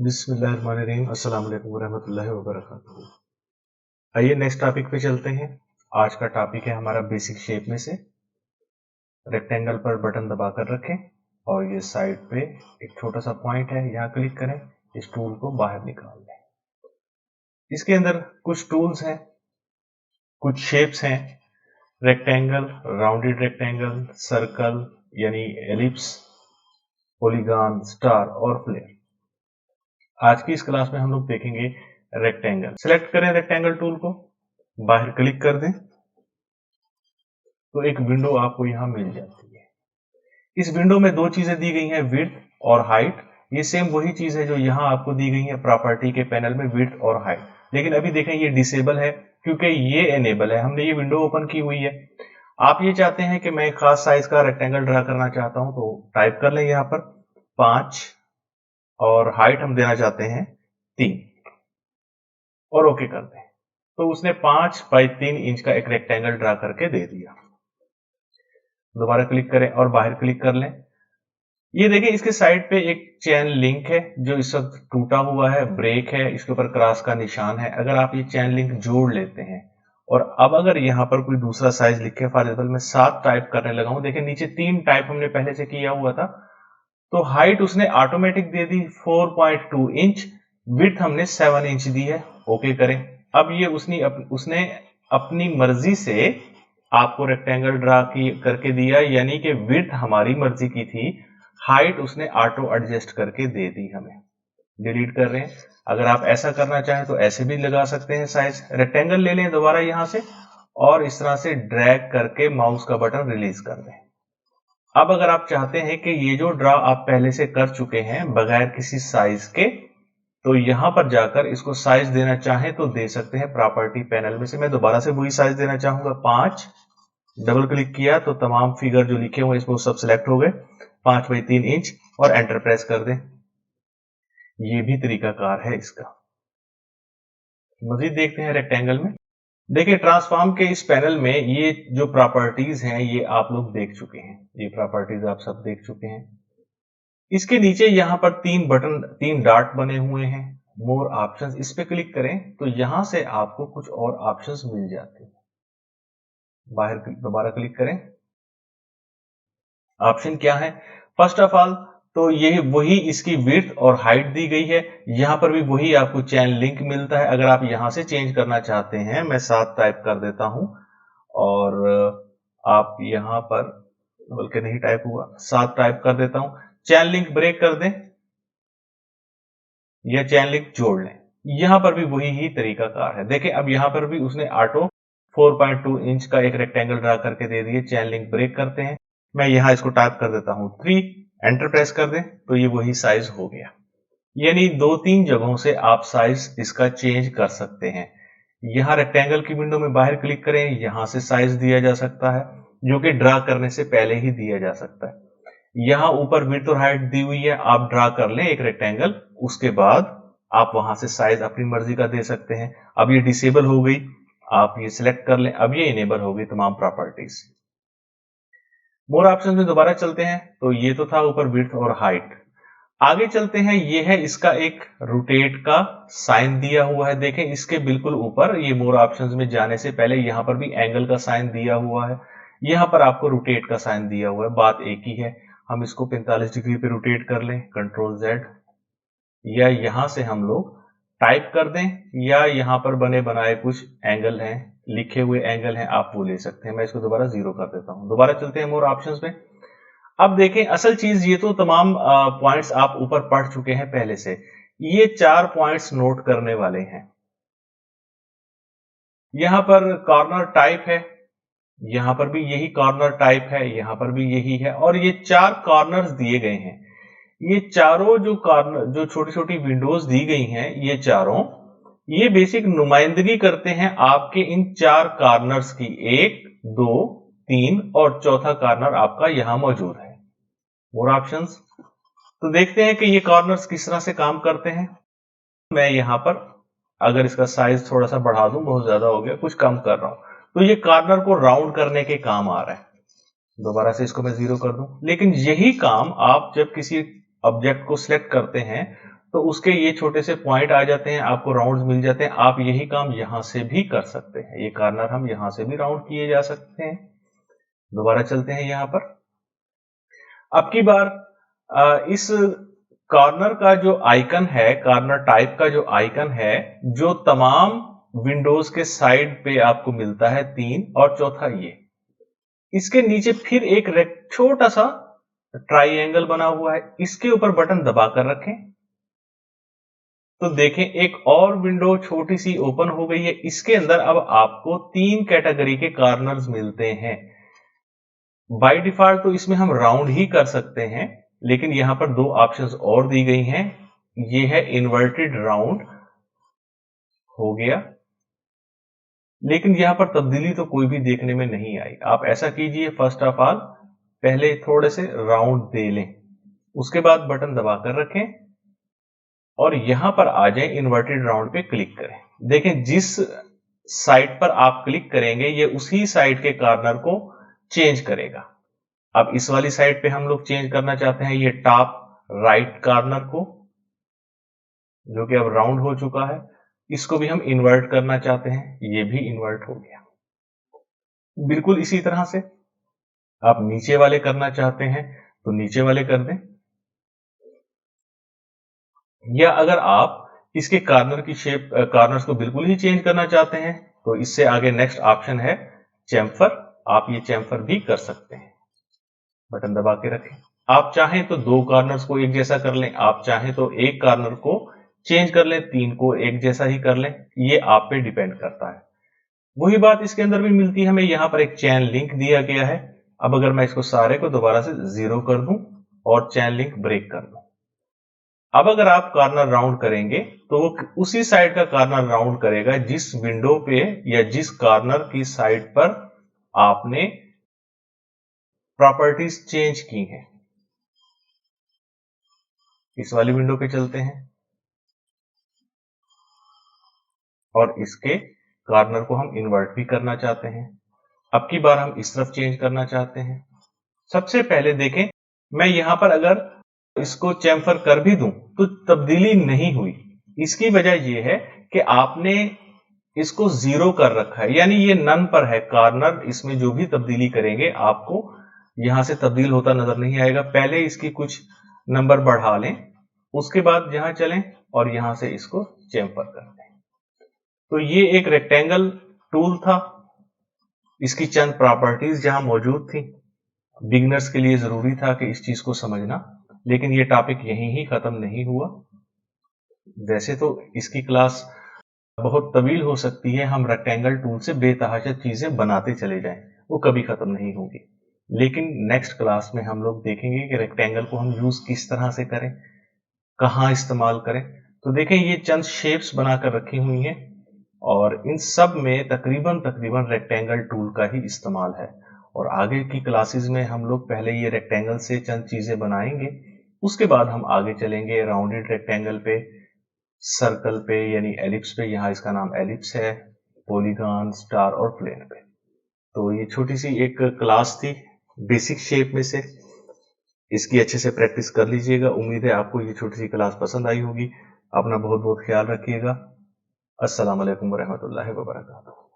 बिस्मिल्लाहिर्रहमानिर्रहीम, अस्सलाम वालेकुम रहमतुल्लाहि व बरकातुहू। आइए नेक्स्ट टॉपिक पे चलते हैं। आज का टॉपिक है हमारा बेसिक शेप में से। रेक्टेंगल पर बटन दबाकर रखें और ये साइड पे एक छोटा सा पॉइंट है, यहाँ क्लिक करें, इस टूल को बाहर निकाल लें। इसके अंदर कुछ टूल्स हैं, कुछ शेप्स हैं, रेक्टेंगल, राउंडेड रेक्टेंगल, सर्कल यानी एलिप्स, पॉलीगॉन, स्टार और फ्लेयर। आज की इस क्लास में हम लोग देखेंगे रेक्टेंगल। सिलेक्ट करें रेक्टेंगल टूल को, बाहर क्लिक कर दें तो एक विंडो आपको यहां मिल जाती है। इस विंडो में दो चीजें दी गई हैं, विड्थ और हाइट। ये सेम वही चीज है जो यहां आपको दी गई है प्रॉपर्टी के पैनल में, विड्थ और हाइट। लेकिन अभी देखें ये डिसेबल है क्योंकि ये एनेबल है, हमने ये विंडो ओपन की हुई है। आप ये चाहते हैं कि मैं एक खास साइज का रेक्टेंगल ड्रा करना चाहता हूं तो टाइप कर लें यहां पर 5 और हाइट हम देना चाहते हैं 3 और ओके कर दें। तो उसने 5 बाई 3 इंच का एक रेक्टेंगल ड्रा करके दे दिया। दोबारा क्लिक करें और बाहर क्लिक कर लें। ये देखिए इसके साइड पे एक चेन लिंक है जो इस वक्त टूटा हुआ है, ब्रेक है, इसके ऊपर क्रॉस का निशान है। अगर आप ये चेन लिंक जोड़ लेते हैं और अब अगर यहां पर कोई दूसरा साइज लिखे, फॉर एग्जाम्पल मैं 7 टाइप करने लगा हूं, देखिए नीचे 3 टाइप हमने पहले से किया हुआ था, तो हाइट उसने ऑटोमेटिक दे दी 4.2 इंच, विड्थ हमने 7 इंच दी है। ओके करें। अब ये उसने अपनी मर्जी से आपको रेक्टेंगल ड्रा करके दिया, यानी कि विड्थ हमारी मर्जी की थी, हाइट उसने ऑटो एडजस्ट करके दे दी हमें। डिलीट कर रहे हैं। अगर आप ऐसा करना चाहें तो ऐसे भी लगा सकते हैं साइज। रेक्टेंगल ले लें दोबारा यहां से और इस तरह से ड्रैग करके माउस का बटन रिलीज कर दें। अब अगर आप चाहते हैं कि ये जो ड्रा आप पहले से कर चुके हैं बगैर किसी साइज के, तो यहां पर जाकर इसको साइज देना चाहें तो दे सकते हैं प्रॉपर्टी पैनल में से। मैं दोबारा से वही साइज देना चाहूंगा 5, डबल क्लिक किया तो तमाम फिगर जो लिखे हुए इसमें सब सिलेक्ट हो गए, 5 बाई 3 इंच और एंटर प्रेस कर दें। ये भी तरीकाकार है इसका। मजीद देखते हैं रेक्टेंगल में। देखिए ट्रांसफॉर्म के इस पैनल में ये जो प्रॉपर्टीज हैं ये आप लोग देख चुके हैं, ये प्रॉपर्टीज आप सब देख चुके हैं। इसके नीचे यहां पर 3 बटन, 3 डॉट बने हुए हैं, मोर ऑप्शंस, इस पे क्लिक करें तो यहां से आपको कुछ और ऑप्शंस मिल जाते हैं। बाहर दोबारा क्लिक करें। ऑप्शन क्या है? फर्स्ट ऑफ ऑल तो ये वही इसकी विड्थ और हाइट दी गई है, यहां पर भी वही आपको चेन लिंक मिलता है। अगर आप यहां से चेंज करना चाहते हैं, मैं 7 टाइप कर देता हूं और आप यहां पर, बल्कि नहीं टाइप हुआ, 7 टाइप कर देता हूं, चेन लिंक ब्रेक कर दें या चेन लिंक जोड़ लें। यहां पर भी वही ही तरीकाकार है। देखिए अब यहां पर भी उसने ऑटो 4.2 इंच का एक रेक्टेंगल ड्रा करके दे दिए। चेन लिंक ब्रेक करते हैं, मैं यहां इसको टाइप कर देता हूं 3, एंटर प्रेस कर दें तो ये वही साइज हो गया। यानी 2-3 जगहों से आप साइज इसका चेंज कर सकते हैं। यहां रेक्टेंगल की विंडो में बाहर क्लिक करें, यहां से साइज दिया जा सकता है जो कि ड्रा करने से पहले ही दिया जा सकता है। यहां ऊपर विड्थ और हाइट दी हुई है, आप ड्रा कर लें एक रेक्टेंगल, उसके बाद आप वहां से साइज अपनी मर्जी का दे सकते हैं। अब ये डिसेबल हो गई, आप ये सिलेक्ट कर लें, अब ये इनेबल हो गई तमाम प्रॉपर्टीज। मोर ऑप्शन में दोबारा चलते हैं तो ये तो था ऊपर विड्थ और हाइट। आगे चलते हैं, ये है इसका एक रोटेट का साइन दिया हुआ है। देखें इसके बिल्कुल ऊपर, ये मोर ऑप्शंस में जाने से पहले यहां पर भी एंगल का साइन दिया हुआ है, यहां पर आपको रोटेट का साइन दिया हुआ है, बात एक ही है। हम इसको 45 डिग्री पे रोटेट कर लें, कंट्रोल Z, या यहां से हम लोग टाइप कर दें, या यहां पर बने बनाए कुछ एंगल हैं, लिखे हुए एंगल हैं, आप वो ले सकते हैं। मैं इसको दोबारा 0 कर देता हूं। दोबारा चलते हैं मोर ऑप्शंस में। अब देखें असल चीज, ये तो तमाम पॉइंट्स आप ऊपर पढ़ चुके हैं पहले से। ये 4 पॉइंट्स नोट करने वाले हैं। यहां पर कॉर्नर टाइप है, यहां पर भी यही कॉर्नर टाइप है, यहां पर भी यही है, और ये 4 कॉर्नर्स दिए गए हैं। ये चारों जो कॉर्नर, जो छोटी छोटी विंडोज दी गई हैं, ये चारों, ये बेसिक नुमाइंदगी करते हैं आपके इन 4 कॉर्नर्स की। 1, 2, 3 और चौथा कॉर्नर आपका यहां मौजूद है। मोर ऑप्शंस, तो देखते हैं कि ये कॉर्नर्स किस तरह से काम करते हैं। मैं यहां पर अगर इसका साइज थोड़ा सा बढ़ा दूं, बहुत ज्यादा हो गया, कुछ कम कर रहा हूं, तो ये कॉर्नर को राउंड करने के काम आ रहा है। दोबारा से इसको मैं 0 कर दूं। लेकिन यही काम आप जब किसी ऑब्जेक्ट को सिलेक्ट करते हैं तो उसके ये छोटे से पॉइंट आ जाते हैं, आपको राउंड्स मिल जाते हैं। आप यही काम यहां से भी कर सकते हैं, ये कॉर्नर हम यहां से भी राउंड किए जा सकते हैं। दोबारा चलते हैं यहां पर। अब की बार इस कॉर्नर का जो आइकन है, कॉर्नर टाइप का जो आइकन है, जो तमाम विंडोज के साइड पे आपको मिलता है 3 और चौथा ये, इसके नीचे फिर एक छोटा सा ट्राइएंगल बना हुआ है, इसके ऊपर बटन दबाकर रखें तो देखें एक और विंडो छोटी सी ओपन हो गई है। इसके अंदर अब आपको 3 कैटेगरी के कॉर्नर्स मिलते हैं। बाय डिफॉल्ट तो इसमें हम राउंड ही कर सकते हैं, लेकिन यहां पर 2 ऑप्शंस और दी गई हैं। ये है इन्वर्टेड राउंड हो गया, लेकिन यहां पर तब्दीली तो कोई भी देखने में नहीं आई। आप ऐसा कीजिए, फर्स्ट ऑफ ऑल पहले थोड़े से राउंड दे लें, उसके बाद बटन दबाकर रखें और यहां पर आ जाए, इन्वर्टेड राउंड पे क्लिक करें। देखें जिस साइड पर आप क्लिक करेंगे ये उसी साइड के कॉर्नर को चेंज करेगा। अब इस वाली साइड पे हम लोग चेंज करना चाहते हैं ये टॉप राइट कॉर्नर को, जो कि अब राउंड हो चुका है। इसको भी हम इन्वर्ट करना चाहते हैं, ये भी इन्वर्ट हो गया। बिल्कुल इसी तरह से आप नीचे वाले करना चाहते हैं तो नीचे वाले कर दें, या अगर आप इसके कॉर्नर की शेप, कॉर्नर्स को बिल्कुल ही चेंज करना चाहते हैं तो इससे आगे नेक्स्ट ऑप्शन है चैम्फर। आप ये चैम्फर भी कर सकते हैं, बटन दबा के रखें। आप चाहें तो 2 कॉर्नर्स को एक जैसा कर लें, आप चाहें तो एक कॉर्नर को चेंज कर लें, 3 को एक जैसा ही कर लें, ये आप पे डिपेंड करता है। वही बात इसके अंदर भी मिलती है हमें, यहां पर एक चैन लिंक दिया गया है। अब अगर मैं इसको सारे को दोबारा से 0 कर दूं और चैन लिंक ब्रेक कर दूं, अब अगर आप कॉर्नर राउंड करेंगे तो वो उसी साइड का कॉर्नर राउंड करेगा जिस विंडो पे या जिस कॉर्नर की साइड पर आपने प्रॉपर्टीज चेंज की हैं। इस वाली विंडो पे चलते हैं और इसके कॉर्नर को हम इन्वर्ट भी करना चाहते हैं। अब की बार हम इस तरफ चेंज करना चाहते हैं। सबसे पहले देखें, मैं यहां पर अगर इसको चैम्फर कर भी दूं तो तब्दीली नहीं हुई। इसकी वजह यह है कि आपने इसको 0 कर रखा है, यानी ये नन पर है कॉर्नर। इसमें जो भी तब्दीली करेंगे आपको यहां से तब्दील होता नजर नहीं आएगा। पहले इसकी कुछ नंबर बढ़ा लें, उसके बाद यहां चलें और यहां से इसको चैम्फर कर दें। तो ये एक रेक्टेंगल टूल था, इसकी चंद प्रॉपर्टीज जहां मौजूद थी। बिगिनर्स के लिए जरूरी था कि इस चीज को समझना, लेकिन ये टॉपिक यहीं ही खत्म नहीं हुआ। वैसे तो इसकी क्लास बहुत तवील हो सकती है, हम रेक्टेंगल टूल से बेतहाशा चीजें बनाते चले जाएं, वो कभी खत्म नहीं होगी। लेकिन नेक्स्ट क्लास में हम लोग देखेंगे कि रेक्टेंगल को हम यूज किस तरह से करें, कहां इस्तेमाल करें। तो देखें ये चंद शेप्स बनाकर रखी हुई हैं और इन सब में तकरीबन रेक्टेंगल टूल का ही इस्तेमाल है। और आगे की क्लासेस में हम लोग पहले ये रेक्टेंगल से चंद चीजें बनाएंगे, उसके बाद हम आगे चलेंगे राउंडेड रेक्टेंगल पे, सर्कल पे यानी एलिप्स पे, यहाँ इसका नाम एलिप्स है, पॉलीगॉन, स्टार और प्लेन पे। तो ये छोटी सी एक क्लास थी बेसिक शेप में से, इसकी अच्छे से प्रैक्टिस कर लीजिएगा। उम्मीद है आपको ये छोटी सी क्लास पसंद आई होगी। अपना बहुत बहुत ख्याल रखिएगा। अस्सलाम वालेकुम रहमतुल्लाहि व बरकातुहू।